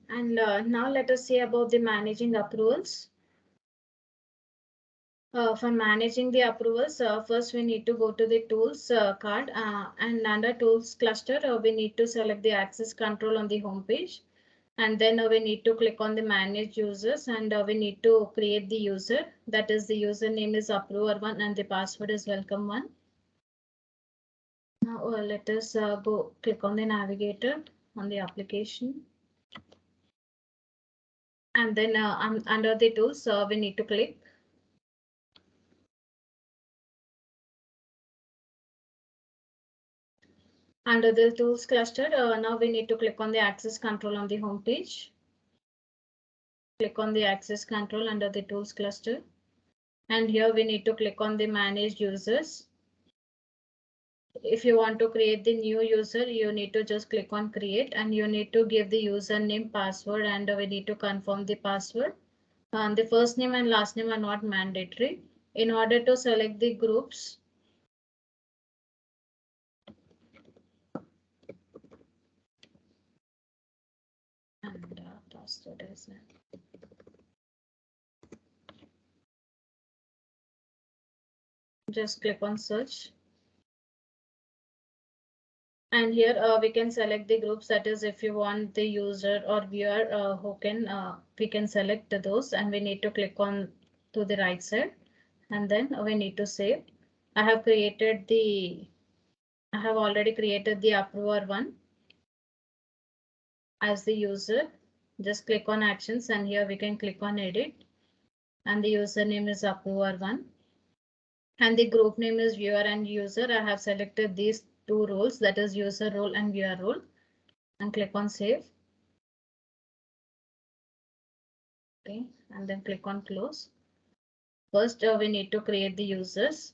And now let us see about the managing approvals. For managing the approvals, first we need to go to the tools card and under tools cluster, we need to select the access control on the home page. And then we need to click on the manage users and we need to create the user. That is the username is approver1 and the password is welcome1. Now let us go click on the navigator on the application. And then under the tools, we need to click. Under the tools cluster, now we need to click on the access control on the home page. Click on the access control under the tools cluster. And here we need to click on the manage users. If you want to create the new user, you need to just click on create and you need to give the username, password, and we need to confirm the password. The first name and last name are not mandatory. In order to select the groups, and password is just click on search. And here we can select the groups, that is if you want the user or viewer who can we can select those and we need to click on to the right side and then we need to save. I have already created the approver1 as the user. Just click on actions and here we can click on edit and the username is approver1 and the group name is viewer and user. I have selected these two roles, that is user role and viewer role, and click on save. Okay, and then click on close. First, we need to create the users.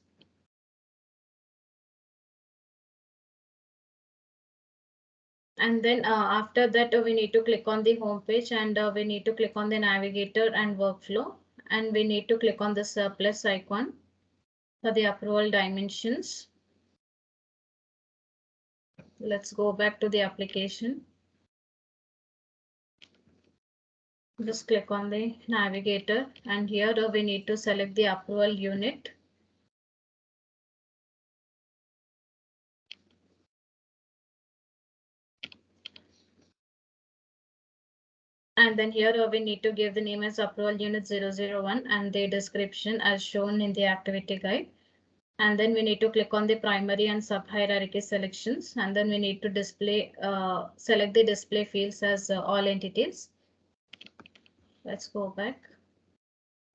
And then after that, we need to click on the home page and we need to click on the navigator and workflow. And we need to click on this plus icon for the approval dimensions. Let's go back to the application. Just click on the navigator and here we need to select the approval unit. And then here we need to give the name as approval unit 001 and the description as shown in the activity guide. And then we need to click on the primary and sub hierarchy selections. And then we need to select the display fields as all entities. Let's go back.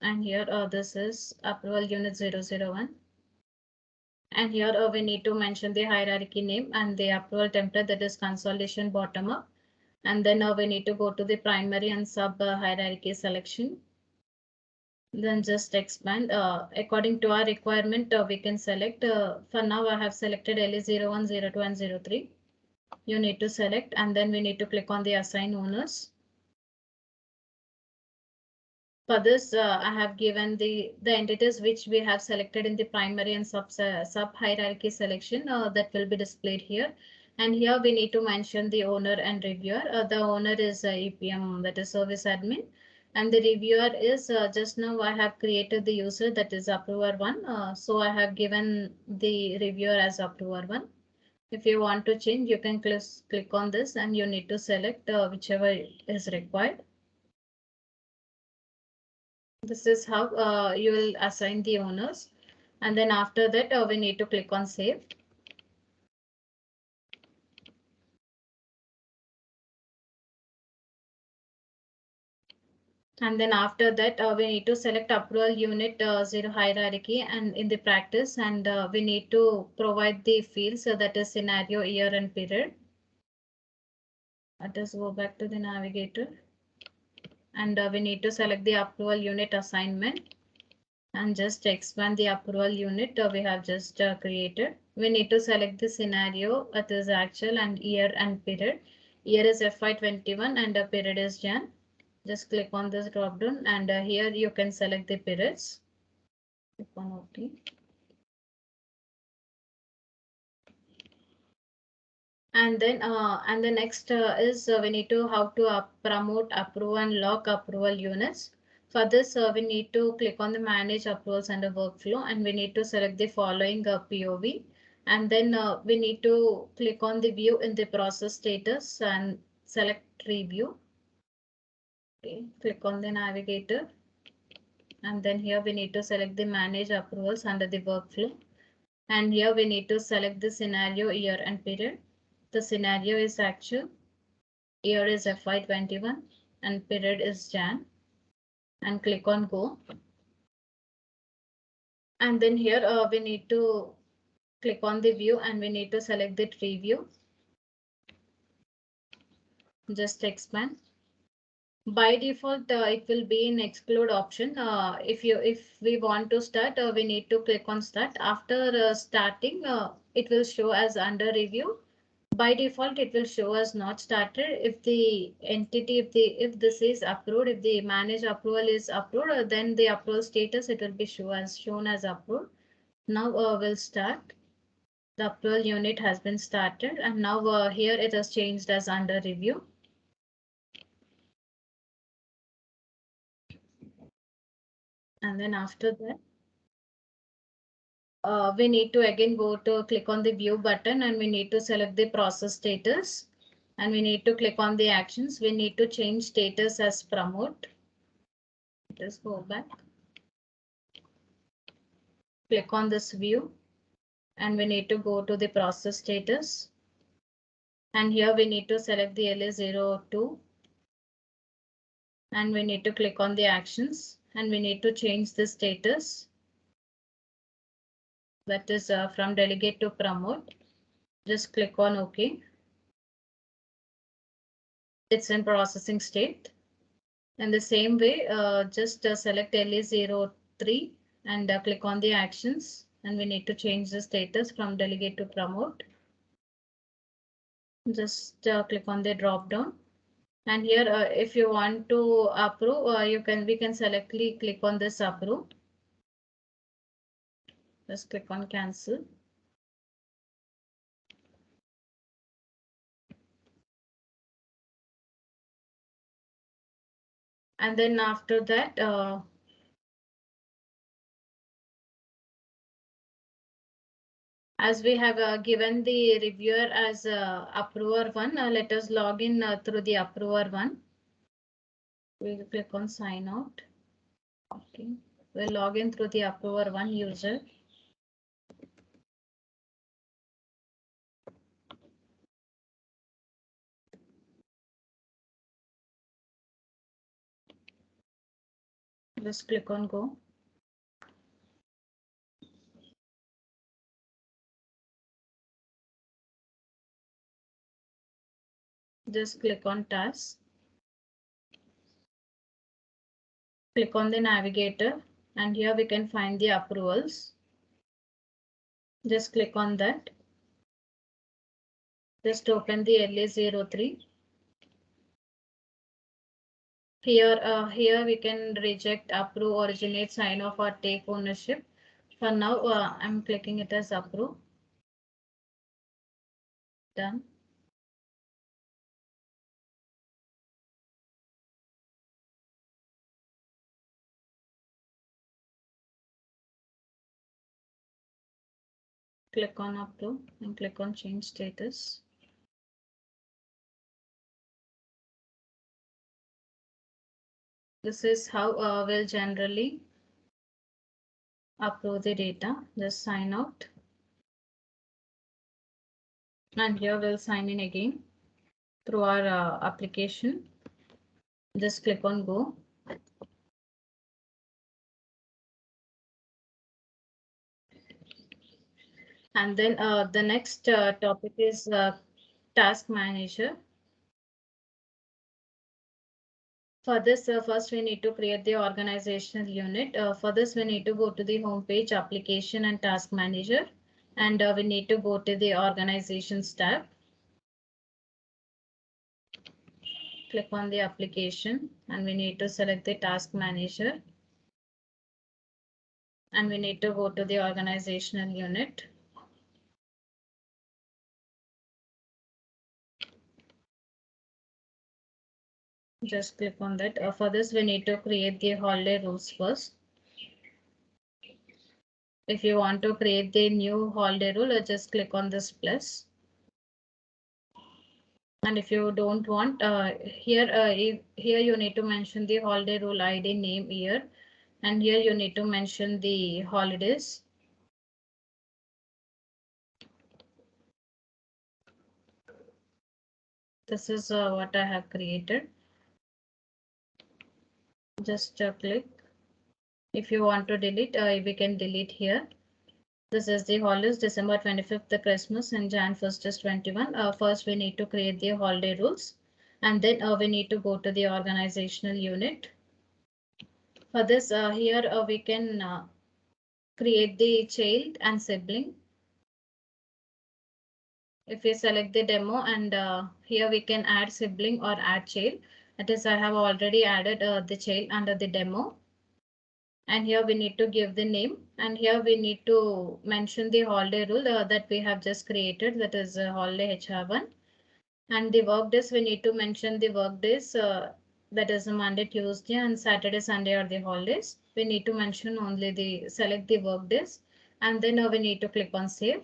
And here this is approval unit 001. And here we need to mention the hierarchy name and the approval template, that is consolidation bottom up. And then we need to go to the primary and sub hierarchy selection. Then just expand according to our requirement. We can select for now I have selected LE01, 02 and 03. You need to select and then we need to click on the assign owners. For this I have given the entities which we have selected in the primary and sub hierarchy selection that will be displayed here. And here we need to mention the owner and reviewer. The owner is EPM, that is service admin. And the reviewer is just now I have created the user, that is approver1. So I have given the reviewer as approver1. If you want to change, you can click on this and you need to select whichever is required. This is how you will assign the owners. And then after that, we need to click on save. And then after that, we need to select approval unit 0 hierarchy and in the practice, and we need to provide the fields, so that is scenario, year and period. Let us go back to the navigator. And we need to select the approval unit assignment and just expand the approval unit we have just created. We need to select the scenario, that is actual, and year and period. Year is FY21 and the period is Jan. Just click on this drop down and here you can select the periods. Click on OK. And then and the next is we need to how to promote, approve and lock approval units. For this, we need to click on the manage approvals under workflow, and we need to select the following POV. And then we need to click on the view in the process status and select review. Okay, click on the navigator. And then here we need to select the manage approvals under the workflow. And here we need to select the scenario, year and period. The scenario is actual. Year is FY21 and period is Jan, and click on go. And then here we need to click on the view and we need to select the tree view. Just expand. By default, it will be in exclude option. If we want to start, we need to click on start. After starting, it will show as under review. By default, it will show as not started. If the entity, if this is approved, if the manage approval is approved, then the approval status it will be shown as approved. Now we'll start. The approval unit has been started, and now here it has changed as under review. And then after that, we need to again go to click on the view button, and we need to select the process status, and we need to click on the actions. We need to change status as promote. Just go back. Click on this view, and we need to go to the process status. And here we need to select the LA02. And we need to click on the actions, and we need to change the status. That is from delegate to promote. Just click on OK. It's in processing state. In the same way, just select LA03 and click on the actions, and we need to change the status from delegate to promote. Just click on the drop down. And here, if you want to approve, we can click on this approve. Just click on cancel. And then after that, as we have given the reviewer as approver one, let us log in through the approver one. We'll click on sign out. Okay, we'll log in through the approver one user. Just click on go. Just click on task. Click on the navigator, and here we can find the approvals. Just click on that. Just open the LA03. Here we can reject, approve, originate, sign off, or take ownership. For now, I'm clicking it as approve. Done. Click on approve and click on change status. This is how we'll generally approve the data. Just sign out. And here we'll sign in again through our application. Just click on go. And then the next topic is task manager. For this, first we need to create the organizational unit. For this, we need to go to the home page, application and task manager, and we need to go to the organizations tab. Click on the application, and we need to select the task manager, and we need to go to the organizational unit. Just click on that. For this, we need to create the holiday rules first. If you want to create the new holiday rule, just click on this plus. And if you don't want, here you need to mention the holiday rule ID, name, year, and here you need to mention the holidays. This is what I have created. Just click. If you want to delete, we can delete here. This is the holidays, December 25th, the Christmas, and Jan 1st is 21. First, we need to create the holiday rules, and then we need to go to the organizational unit. For this, here we can create the child and sibling. If we select the demo, and here we can add sibling or add child. That is, I have already added the child under the demo. And here we need to give the name, and here we need to mention the holiday rule that we have just created, that is holiday HR1. And the work days, we need to mention the work days, that is Monday, Tuesday, and Saturday, Sunday are the holidays. We need to mention only the select the work days, and then we need to click on save.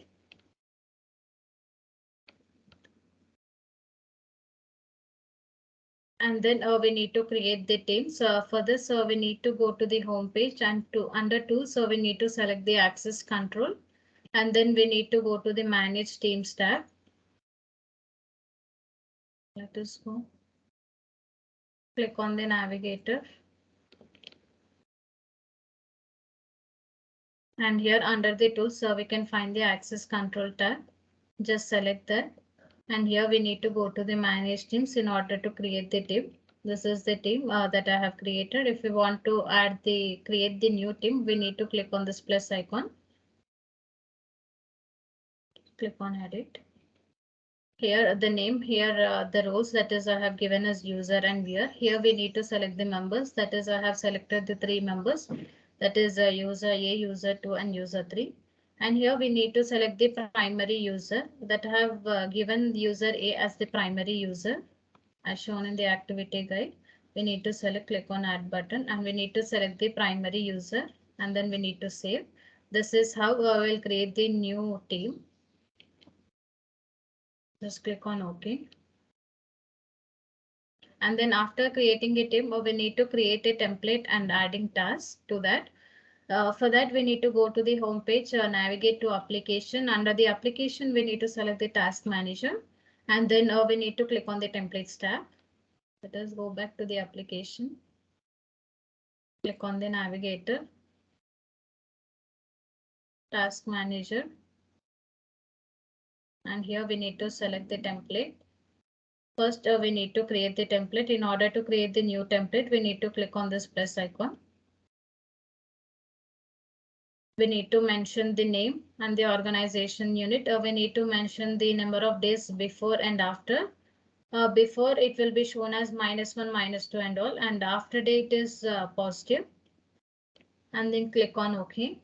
And then we need to create the teams. For this, we need to go to the home page, and to under tools, so we need to select the access control, and then we need to go to the manage teams tab. Let us go. Click on the navigator. And here under the tools, we can find the access control tab. Just select that. And here we need to go to the manage teams in order to create the team. This is the team that I have created. If we want to create the new team, we need to click on this plus icon. Click on edit. Here the name, here the roles, that is I have given as user and viewer. Here we need to select the members, that is I have selected the 3 members, that is user A, user 2 and user 3. And here we need to select the primary user, that I have given user A as the primary user as shown in the activity guide. We need to select, click on add button, and we need to select the primary user, and then we need to save. This is how we'll create the new team. Just click on OK. And then after creating a team, we need to create a template and adding tasks to that. For that, we need to go to the home page, navigate to application. Under the application, we need to select the task manager, and then we need to click on the templates tab. Let us go back to the application. Click on the navigator, task manager, and here we need to select the template. First, we need to create the template. In order to create the new template, we need to click on this plus icon. We need to mention the name and the organization unit. We need to mention the number of days before and after. Before it will be shown as -1, -2 and all, and after date is positive. And then click on OK.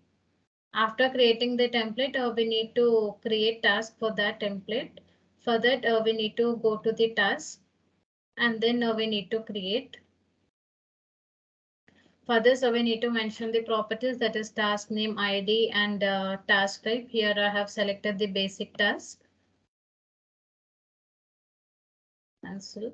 After creating the template, we need to create task for that template. For that, we need to go to the task, and then we need to create. For this, we need to mention the properties, that is task name, ID, and task type. Here I have selected the basic task. Cancel.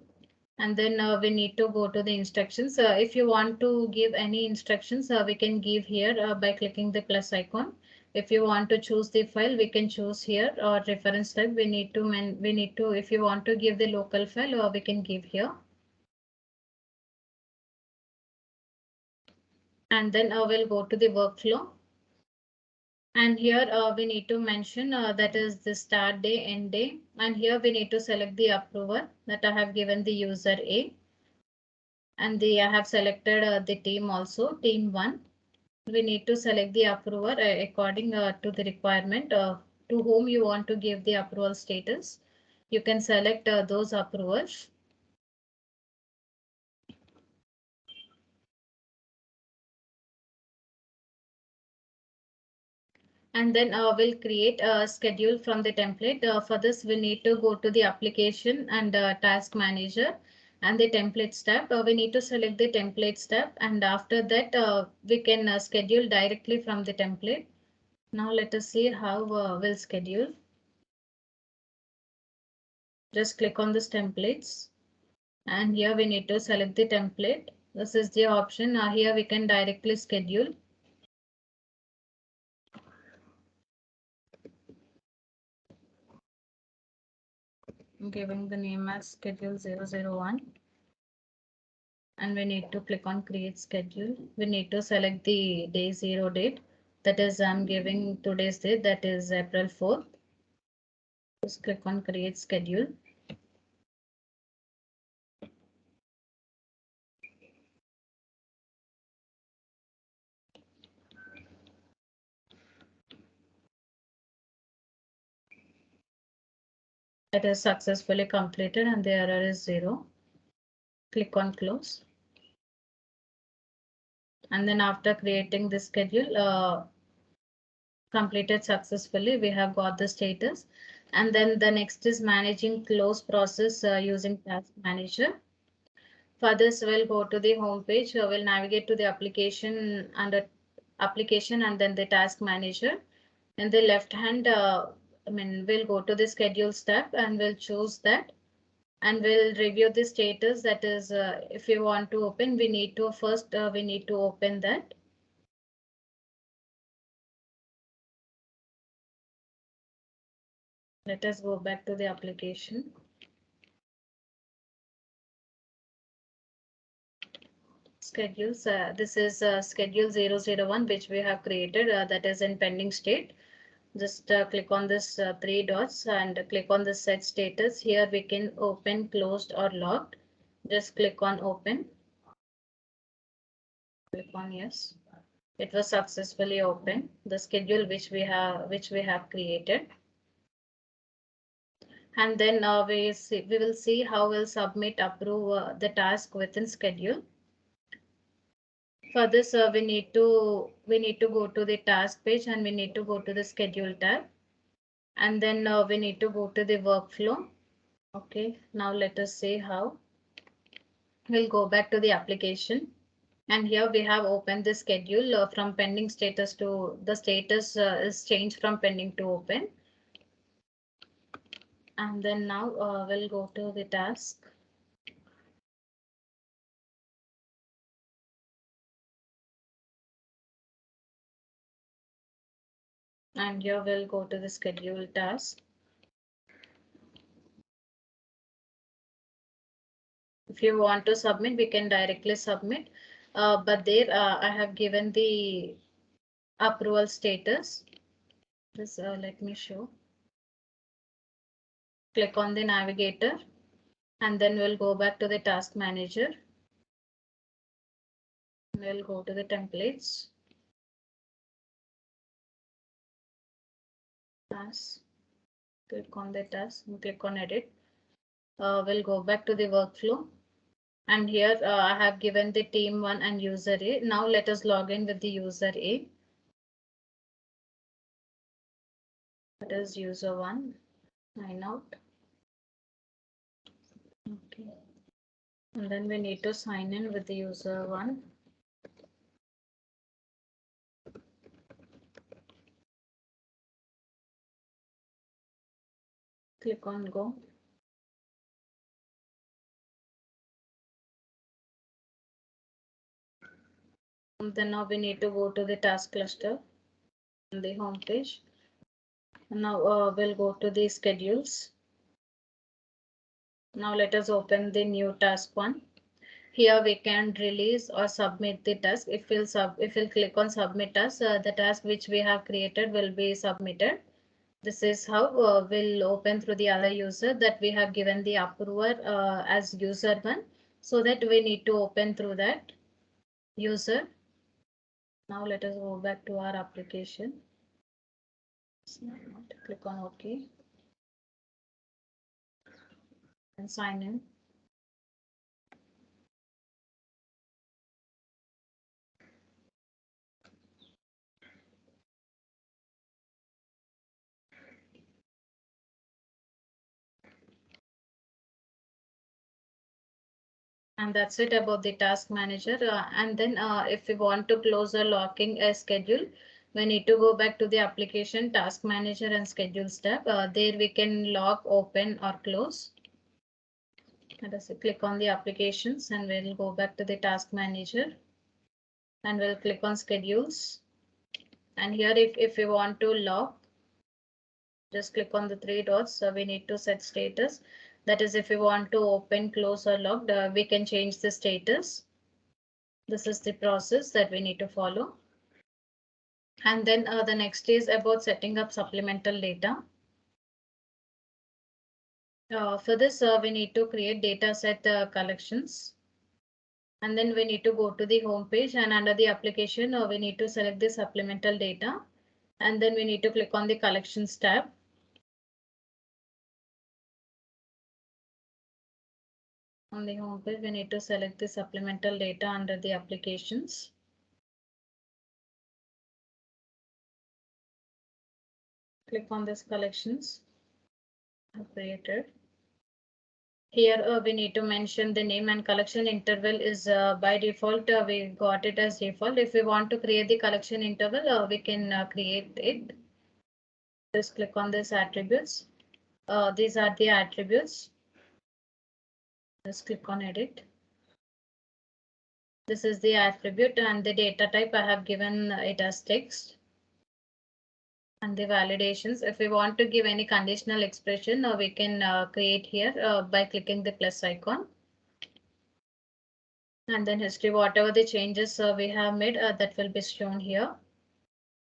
And then we need to go to the instructions. If you want to give any instructions, we can give here by clicking the plus icon. If you want to choose the file, we can choose here, or reference type. We need to, if you want to give the local file, we can give here. And then we'll go to the workflow. And here we need to mention that is the start day, end day. And here we need to select the approver, that I have given the user A. And I have selected the team also, team 1. We need to select the approver according to the requirement to whom you want to give the approval status. You can select those approvers. And then we'll create a schedule from the template. For this, we need to go to the application and task manager. and the templates tab. We need to select the templates tab, and after that we can schedule directly from the template. Now let us see how we'll schedule. Just click on this templates, and here we need to select the template. This is the option. Here we can directly schedule. I'm giving the name as schedule 001. And we need to click on create schedule. We need to select the day 0 date. That is, I'm giving today's date, that is April 4th. Just click on create schedule. It is successfully completed and the error is 0. Click on close. And then after creating the schedule, completed successfully, we have got the status. And then the next is managing close process using task manager. For this, we'll go to the home page. We'll navigate to the application under application and then the task manager. In the left hand, we'll go to the schedules tab and we'll choose that. And we'll review the status. That is, if you want to open, we need to first we need to open that. Let us go back to the application. Schedules. This is schedule 001, which we have created. That is in pending state. Just click on this 3 dots and click on the set status. Here we can open, closed or locked. Just click on open. Click on yes. It was successfully open. The schedule which we have created. And then we will see how we'll submit, approve the task within schedule. For this, we need to go to the task page and we need to go to the schedule tab. And then we need to go to the workflow. Okay, now let us see how. We'll go back to the application. And here we have opened the schedule from pending status to the status is changed from pending to open. And then now we'll go to the task. And here we'll go to the schedule task. If you want to submit, we can directly submit. But there I have given the approval status. This let me show. Click on the navigator and then we'll go back to the task manager. We'll go to the templates. Task. Click on the task and click on edit. We'll go back to the workflow. And here I have given the team 1 and user A. Now let us log in with the user A. That is user 1. Sign out. Okay. And then we need to sign in with the user 1. Click on go. And then now we need to go to the task cluster on the home page. And now we'll go to the schedules. Now let us open the new task 1. Here we can release or submit the task. If we'll click on submit task, the task which we have created will be submitted. This is how we'll open through the other user that we have given the approver as user 1. So that we need to open through that user. Now let us go back to our application. Click on OK and sign in. And that's it about the task manager. And then if we want to close or locking a schedule, we need to go back to the application task manager and schedules tab. There we can lock, open or close. Let us click on the applications and we'll go back to the task manager and we'll click on schedules. And here if we want to lock, just click on the three dots. So we need to set status. That is, if we want to open, close or locked, we can change the status. This is the process that we need to follow. And then the next is about setting up supplemental data. For this, we need to create data set collections. And then we need to go to the home page, and under the application, we need to select the supplemental data. And then we need to click on the collections tab. On the home page, we need to select the supplemental data under the applications. Click on this collections created. Here we need to mention the name, and collection interval is by default we got it as default. If we want to create the collection interval, we can create it. Just click on this attributes. These are the attributes. Just click on edit. This is the attribute, and the data type I have given it as text. And the validations, if we want to give any conditional expression, we can create here by clicking the plus icon. And then history, whatever the changes we have made, that will be shown here.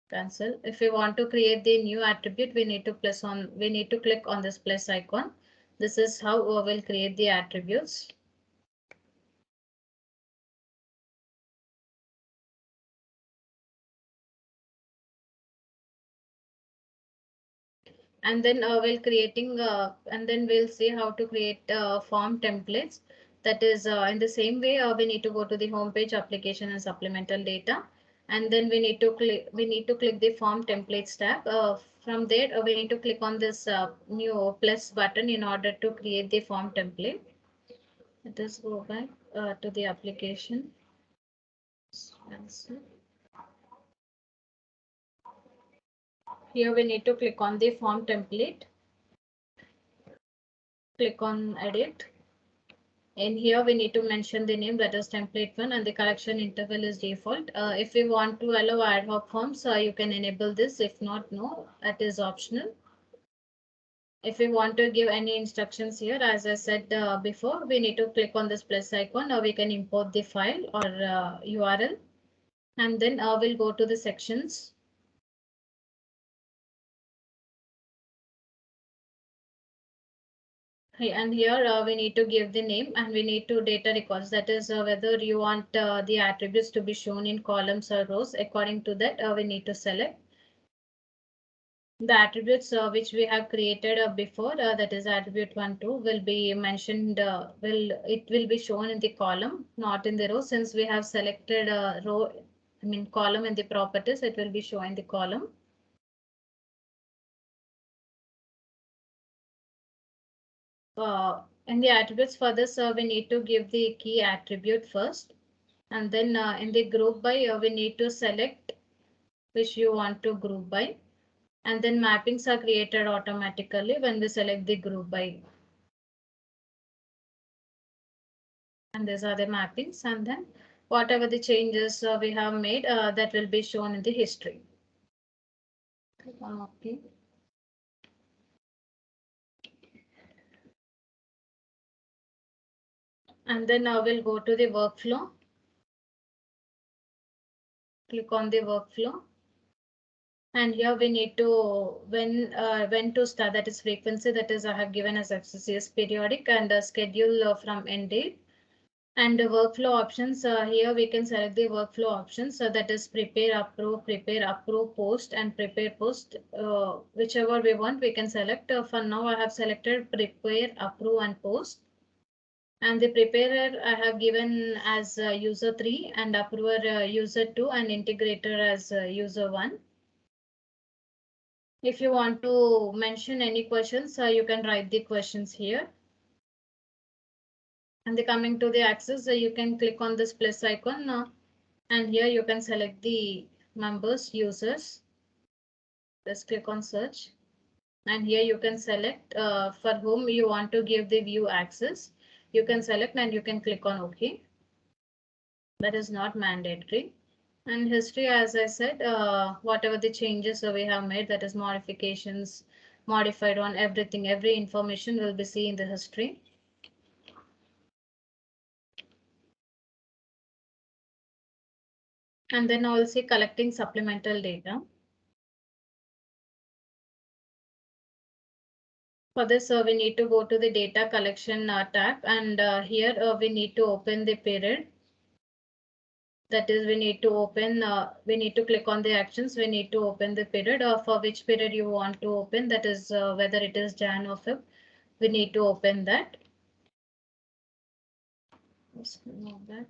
Cancel. If we want to create the new attribute, we need to click on this plus icon. This is how we will create the attributes. And then and then we'll see how to create form templates. That is in the same way we need to go to the home page, application and supplemental data, and then we need to click the form templates tab. From there we need to click on this new plus button in order to create the form template. Let us go back to the application. Here we need to click on the form template. Click on edit. In here, we need to mention the name, that is template 1, and the collection interval is default. If we want to allow ad hoc forms, you can enable this. If not, no, that is optional. If we want to give any instructions here, as I said before, we need to click on this plus icon, or we can import the file or URL. And then we'll go to the sections. And here we need to give the name, and we need to data records. That is whether you want the attributes to be shown in columns or rows. According to that, we need to select the attributes which we have created before. That is attribute 1, 2 will be mentioned. It will be shown in the column, not in the row. Since we have selected column in the properties, it will be shown in the column. In the attributes for this, we need to give the key attribute first, and then in the group by, we need to select which you want to group by, and then mappings are created automatically when we select the group by. And these are the mappings, and then whatever the changes we have made, that will be shown in the history. Okay. And then I will go to the workflow. Click on the workflow. And here we need to when to start, that is frequency, that is I have given as FCCS periodic, and schedule from end date. And the workflow options, here we can select the workflow options. So that is prepare, approve, post, and prepare, post. Whichever we want, we can select. For now, I have selected prepare, approve, and post. And the preparer I have given as user 3, and approver user 2, and integrator as user 1. If you want to mention any questions, you can write the questions here. And then coming to the access, you can click on this plus icon and here you can select the members, users. Just click on search. And here you can select for whom you want to give the view access. You can select and you can click on OK. That is not mandatory. And history, as I said, whatever the changes we have made, that is modifications, modified on everything, every information will be seen in the history. And then also collecting supplemental data. For this, we need to go to the data collection tab, and here we need to open the period. That is, we need to open, we need to click on the actions. We need to open the period for which period you want to open. That is whether it is Jan or Feb. We need to open that. Let's go back.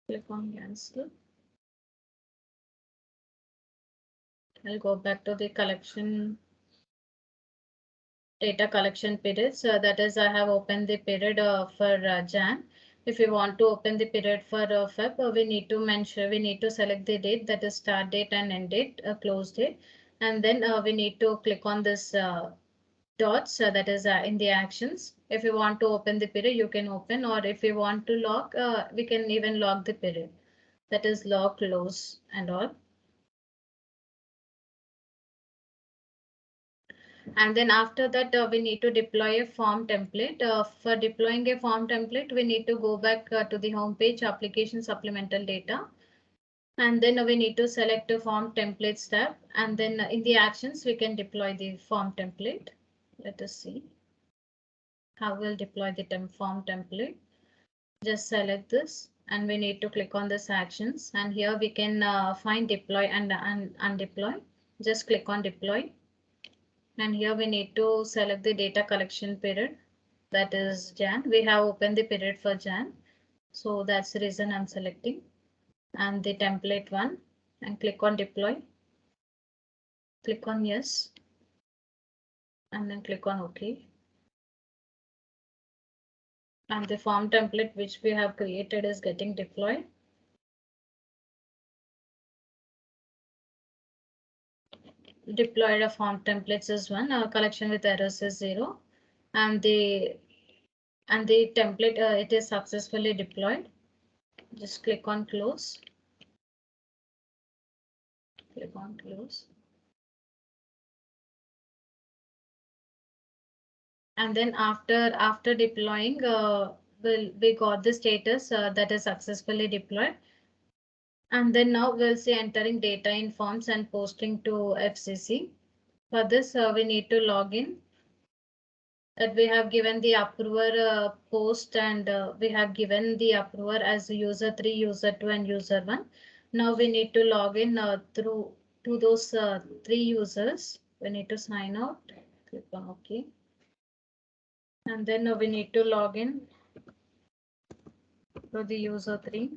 Click on cancel. I'll go back to the collection data collection period. So that is, I have opened the period for Jan. If you want to open the period for Feb, we need to mention, we need to select the date, that is start date and end date, close date. And then we need to click on this dots, that is in the actions. If you want to open the period, you can open, or if you want to lock, we can even lock the period. That is lock, close and all. And then after that, we need to deploy a form template. For deploying a form template, we need to go back to the home page, application supplemental data. And then we need to select a form templates tab. And then in the actions, we can deploy the form template. Let us see how we'll deploy the form template. Just select this and we need to click on this actions. And here we can find deploy and undeploy. Just click on deploy. And here we need to select the data collection period, that is Jan. We have opened the period for Jan, so that's the reason I'm selecting. And the template one, and click on deploy. Click on yes, and then click on OK. And the form template which we have created is getting deployed. Deployed a form templates is 1, collection with errors is 0, and the template it is successfully deployed. Just click on close. Click on close. And then after deploying, we got the status that is successfully deployed. And then now we'll see entering data in forms and posting to FCC. For this, we need to log in. That we have given the approver post, and we have given the approver as user 3, user 2, and user 1. Now we need to log in through to those 3 users. We need to sign out. Click on OK. And then we need to log in to the user 3.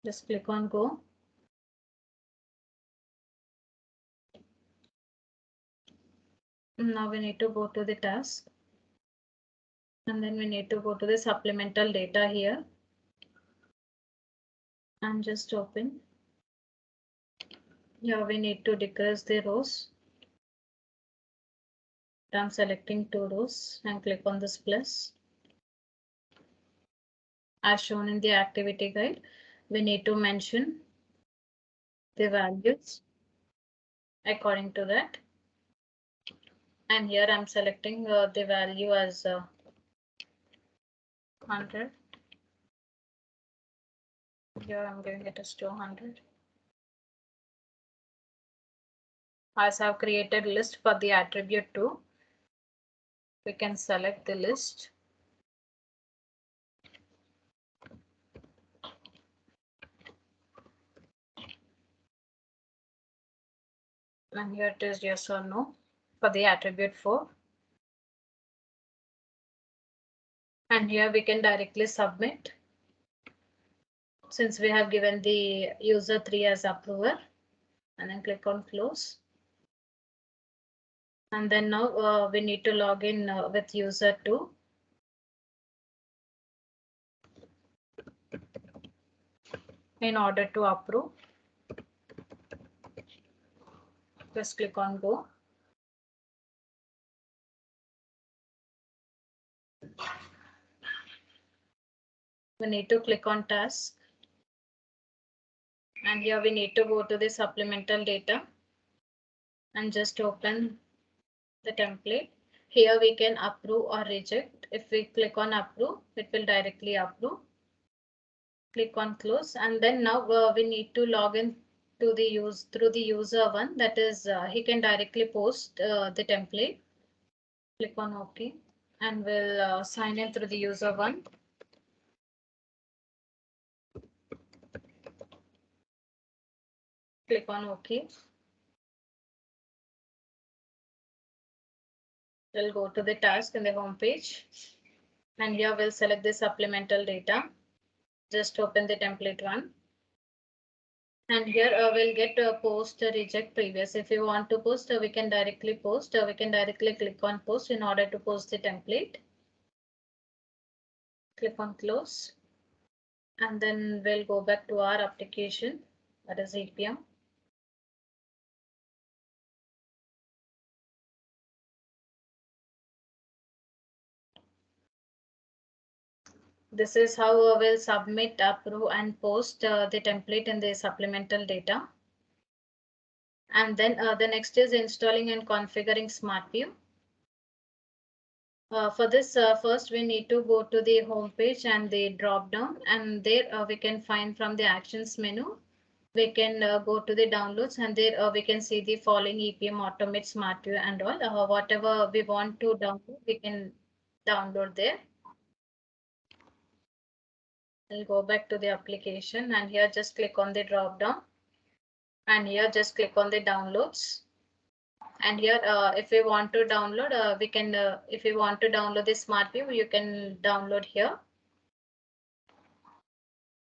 Just click on go. Now we need to go to the task. And then we need to go to the supplemental data here. And just open. Here we need to decrease the rows. I'm selecting 2 rows and click on this plus. As shown in the activity guide, we need to mention the values according to that. And here I'm selecting the value as 100. Here I'm giving it as 200. As I've created list for the attribute 2, we can select the list. And here it is yes or no for the attribute 4. And here we can directly submit, since we have given the user 3 as approver, and then click on close. And then now we need to log in with user 2. In order to approve, just click on go. We need to click on task. And here we need to go to the supplemental data and just open the template. Here we can approve or reject. If we click on approve, it will directly approve. Click on close, and then now we need to log in to the through the user one. That is, he can directly post the template. Click on OK, and we'll sign in through the user one. Click on OK. We'll go to the task in the home page, and here we'll select the supplemental data. Just open the template one. And here we'll get post reject previous. If you want to post, we can directly post. We can directly click on post in order to post the template. Click on close. And then we'll go back to our application, that is EPM. This is how we'll submit, approve, and post the template in the supplemental data. And then the next is installing and configuring SmartView. For this, first we need to go to the home page and the drop down, and there we can find from the actions menu. We can go to the downloads, and there we can see the following EPM Automate SmartView and all. Whatever we want to download, we can download there. I'll go back to the application, and here just click on the drop down, and here just click on the downloads. And here if we want to download, we can if you want to download the SmartView, you can download here.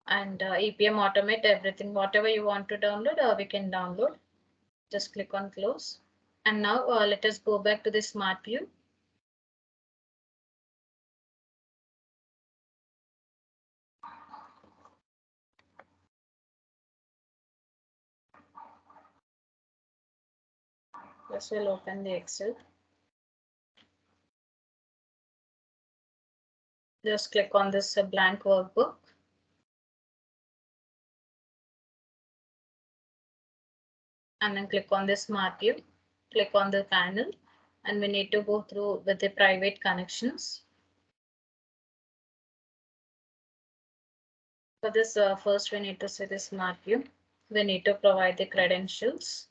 And EPM Automate everything, whatever you want to download, we can download. Just click on close. And now let us go back to the SmartView. This will open the Excel. Just click on this blank workbook. And then click on the SmartView. Click on the panel. And we need to go through with the private connections. For this, first we need to see the SmartView. We need to provide the credentials.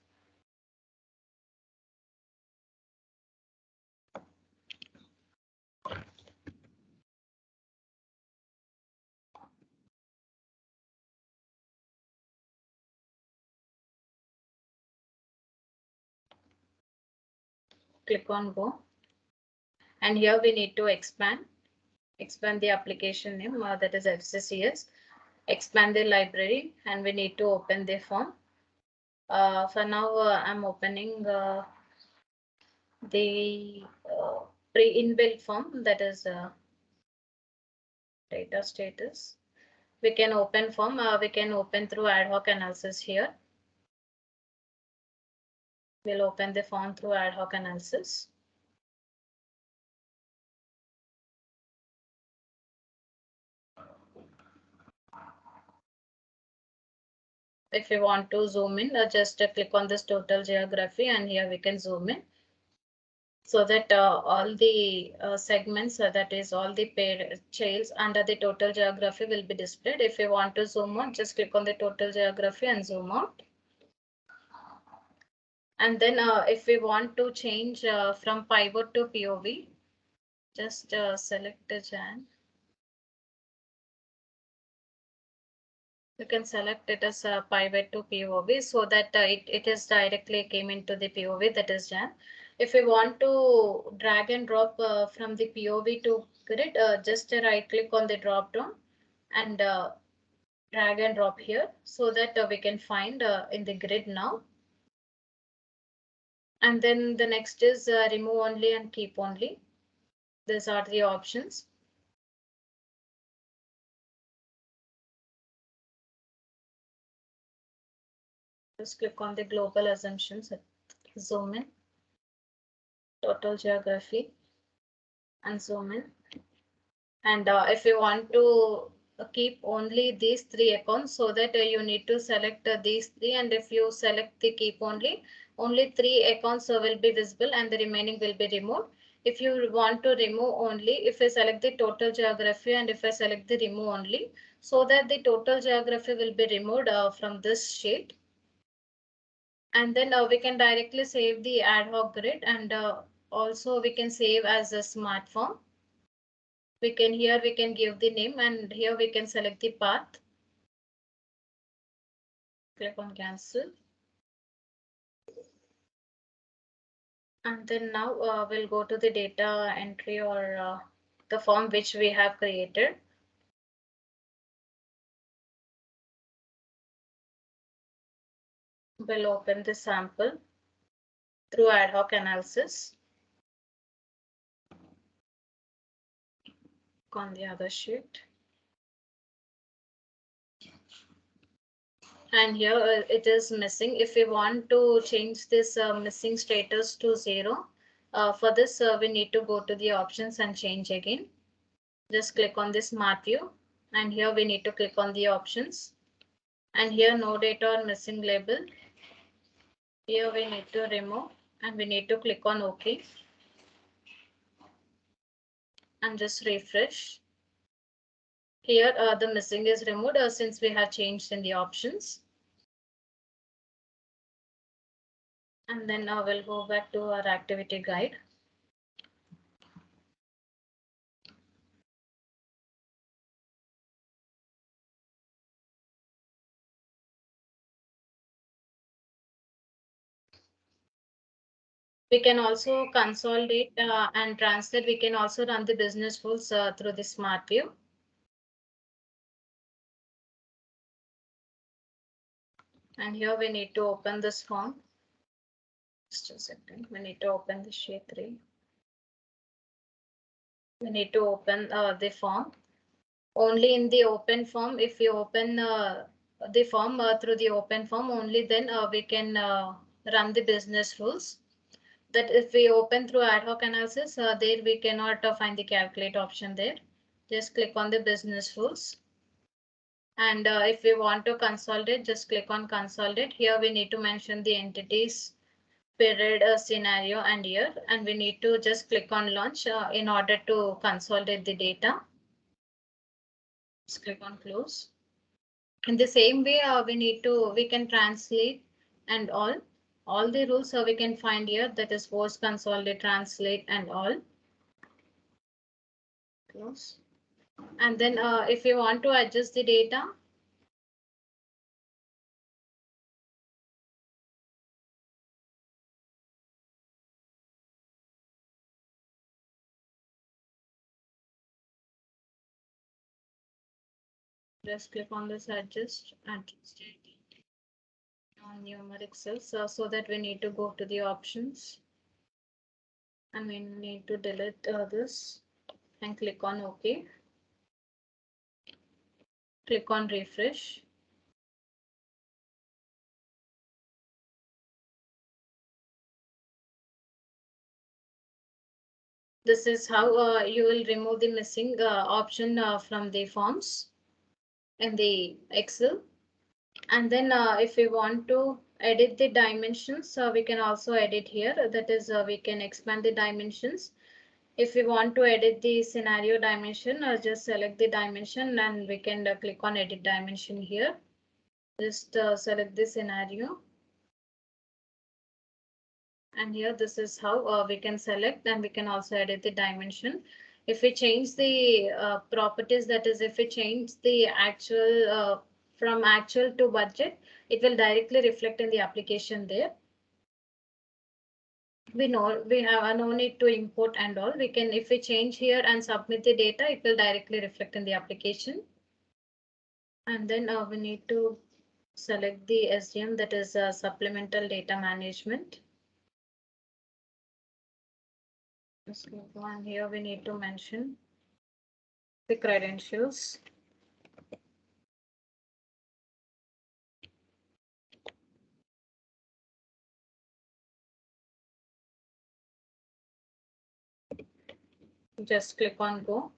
Click on go. And here we need to expand the application name, that is FCCS. Expand the library, and we need to open the form. For now, I'm opening the pre-inbuilt form, that is data status. We can open form. We can open through ad hoc analysis here. We'll open the form through ad hoc analysis. If you want to zoom in, just click on this total geography, and here we can zoom in, so that all the segments, that is all the paid trails under the total geography will be displayed. If you want to zoom out, just click on the total geography and zoom out. And then if we want to change from pivot to POV, just select the Jan. You can select it as a pivot to POV, so that it is directly came into the POV, that is Jan. If we want to drag and drop from the POV to grid, just right click on the drop down and drag and drop here, so that we can find in the grid now. And then the next is remove only and keep only. These are the options. Just click on the global assumptions, zoom in, total geography, and zoom in. And if you want to keep only these three accounts, so that you need to select these three, and if you select the keep only three accounts will be visible and the remaining will be removed. If you want to remove only, if I select the total geography and if I select the remove only, so that the total geography will be removed from this sheet. And then we can directly save the ad hoc grid, and also we can save as a smart form. We can here we can give the name, and here we can select the path. Click on cancel. And then now we'll go to the data entry, or the form which we have created. We'll open the sample through ad hoc analysis on the other sheet. And here it is missing. If we want to change this missing status to 0, for this we need to go to the options and change again. Just click on this smart view, and here we need to click on the options, and here no data or missing label. Here we need to remove, and we need to click on OK and just refresh. Here the missing is removed since we have changed in the options. And then we'll go back to our activity guide. We can also consolidate and translate. We can also run the business rules through the smart view. And here we need to open this form. Just a second. We need to open the sheet 3. We need to open the form. Only in the open form, if you open the form through the open form, only then we can run the business rules. That if we open through ad hoc analysis, there we cannot find the calculate option there. Just click on the business rules. And if we want to consolidate, just click on consolidate. Here we need to mention the entities, period, scenario, and year. And we need to just click on launch in order to consolidate the data. Just click on close. In the same way, we can translate and all the rules we can find here, that is post, consolidate, translate, and all. Close. And then if you want to adjust the data, just click on this adjust on numeric cells, so that we need to go to the options, and we need to delete this and click on OK. Click on refresh. This is how you will remove the missing option from the forms in the Excel. And then if we want to edit the dimensions, we can also edit here. That is, we can expand the dimensions. If we want to edit the scenario dimension, just select the dimension, and we can click on edit dimension here. Just select the scenario. And here this is how we can select, and we can also edit the dimension. If we change the properties, that is, if we change the actual from actual to budget, it will directly reflect in the application there. We know we have no need to import and all. We can, if we change here and submit the data, it will directly reflect in the application. And then we need to select the SDM, that is supplemental data management. And here we need to mention the credentials. Just click on go.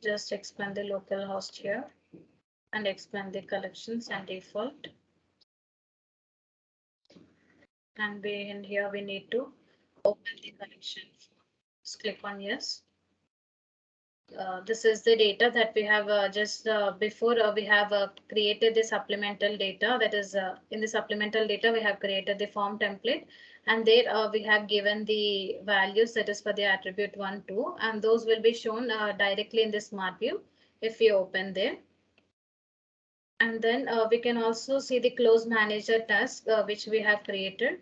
Just expand the local host here and expand the collections and default. And in here we need to open the collection. Just click on yes. This is the data that we have just before we have created the supplemental data. That is in the supplemental data we have created the form template, and there we have given the values that is for the attribute 1, 2, and those will be shown directly in the smart view if we open there. And then we can also see the close manager task which we have created.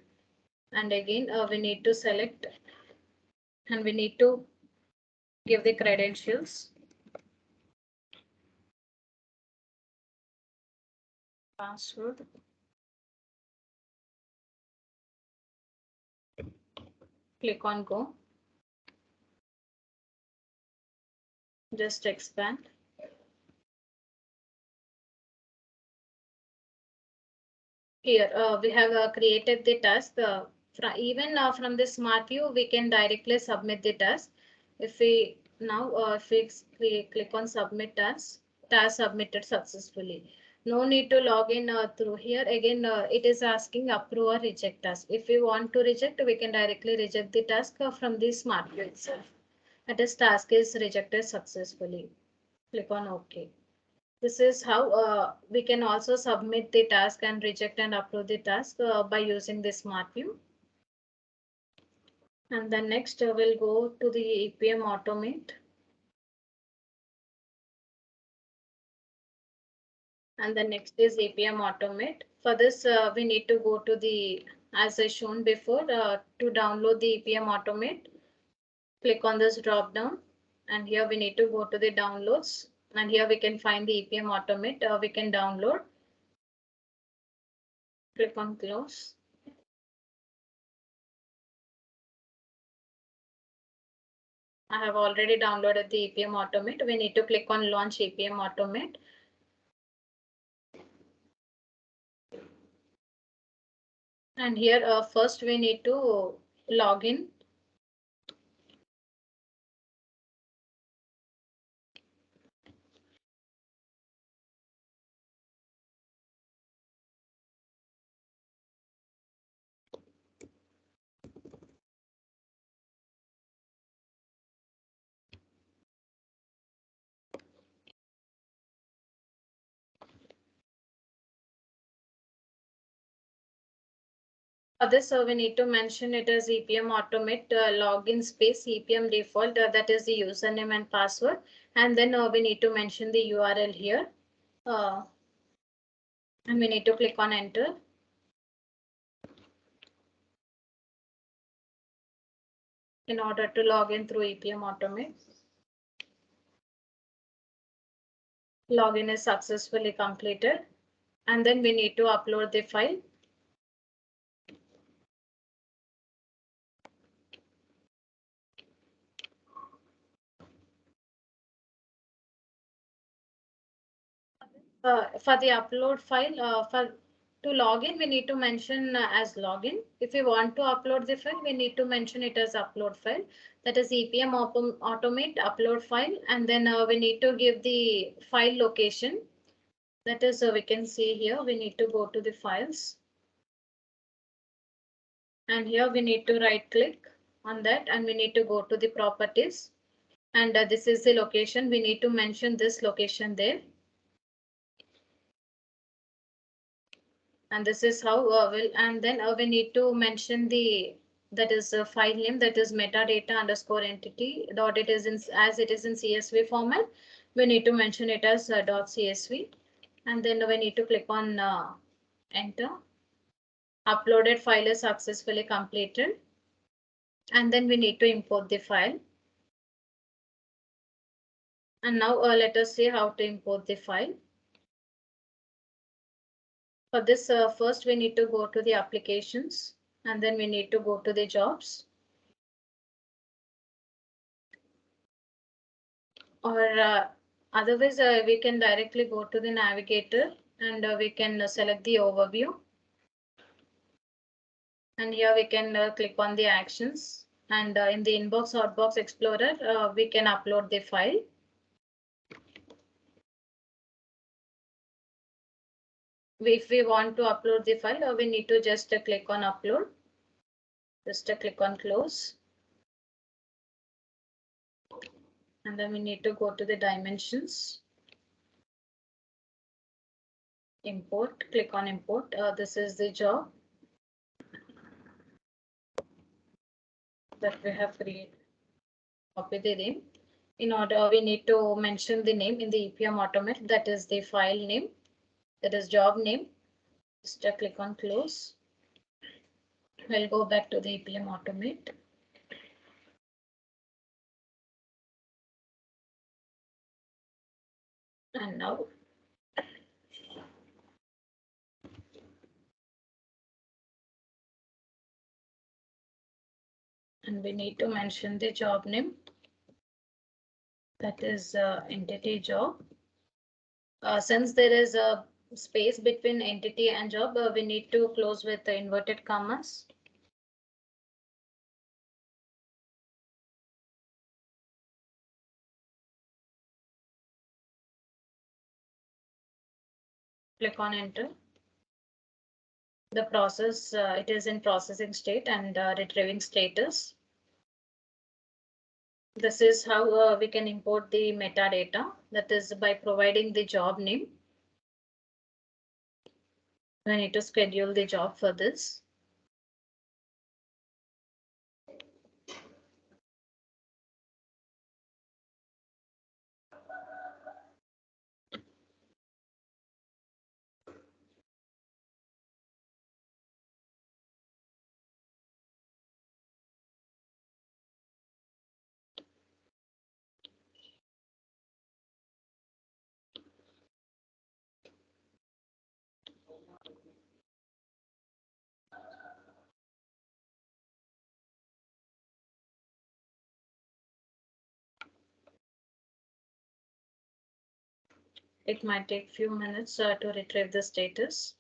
And again we need to select and we need to give the credentials. Password. Click on go. Just expand. Here we have created the task. Even from the smart view, we can directly submit the task. If we now if we click on submit task submitted successfully. No need to log in through here. Again, it is asking approve or reject task. If we want to reject, we can directly reject the task from the smart view itself. That is task is rejected successfully. Click on OK. This is how we can also submit the task and reject and approve the task by using the smart view. And then next we'll go to the EPM automate. And the next is EPM automate. For this we need to go to the, as I shown before, to download the EPM automate. Click on this drop down, and here we need to go to the downloads, and here we can find the EPM automate. We can download. Click on close. I have already downloaded the EPM automate. We need to click on launch EPM automate. And here first we need to log in. For this, we need to mention it as EPM automate login space EPM default. That is the username and password. And then we need to mention the URL here. And we need to click on enter. In order to log in through EPM automate. Login is successfully completed. And then we need to upload the file. For the upload file, to log in, we need to mention as login. If we want to upload the file, we need to mention it as upload file. That is EPM automate upload file. And then we need to give the file location. That is, we can see here, we need to go to the files. And here we need to right click on that, and we need to go to the properties. And this is the location. We need to mention this location there. And this is how and then we need to mention the, that is a file name, that is metadata underscore entity dot, it is in, as it is in CSV format, we need to mention it as .csv. And then we need to click on enter. Uploaded file is successfully completed. And then we need to import the file. And now let us see how to import the file. For this, first we need to go to the applications and then we need to go to the jobs. Or otherwise, we can directly go to the navigator and we can select the overview. And here we can click on the actions. And in the inbox outbox explorer, we can upload the file. If we want to upload the file, we need to just click on upload. Just click on close. And then we need to go to the dimensions. Import, click on import. This is the job that we have created. Copy the name. In order, we need to mention the name in the EPM automate. That is the file name. That is job name. Just click on close. We'll go back to the EPM automate. And now we need to mention the job name. That is entity job. Since there is a space between entity and job, we need to close with the inverted commas. Click on enter. The process, it is in processing state and retrieving status. This is how we can import the metadata, that is by providing the job name. We need to schedule the job for this. It might take few minutes to retrieve the status.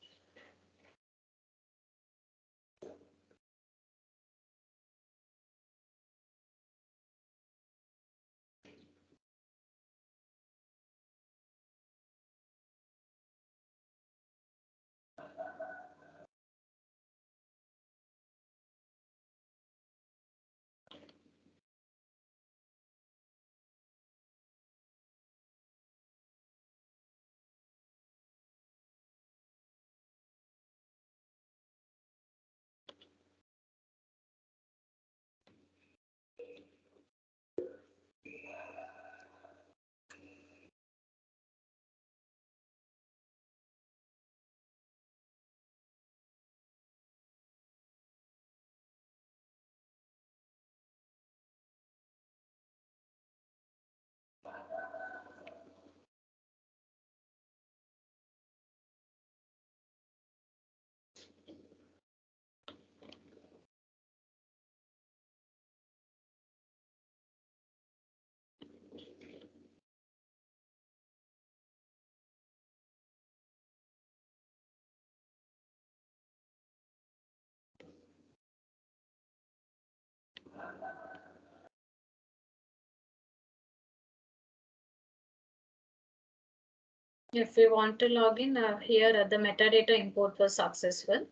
If we want to log in here, the metadata import was successful.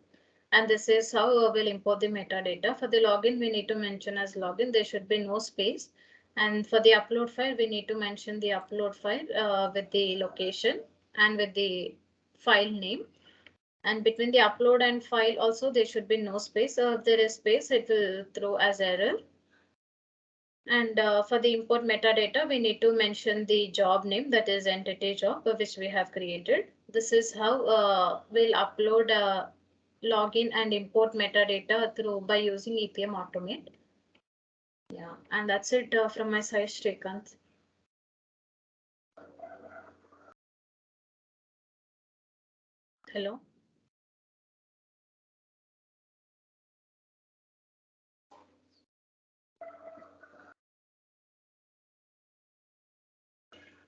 And this is how we'll import the metadata. For the login, we need to mention as login. There should be no space. And for the upload file, we need to mention the upload file with the location and with the file name. And between the upload and file also, there should be no space. If there is space, it will throw as error. And for the import metadata, we need to mention the job name, that is entity job, which we have created. This is how we'll upload login and import metadata through by using EPM Automate. Yeah, and that's it from my side, Srikanth. Hello.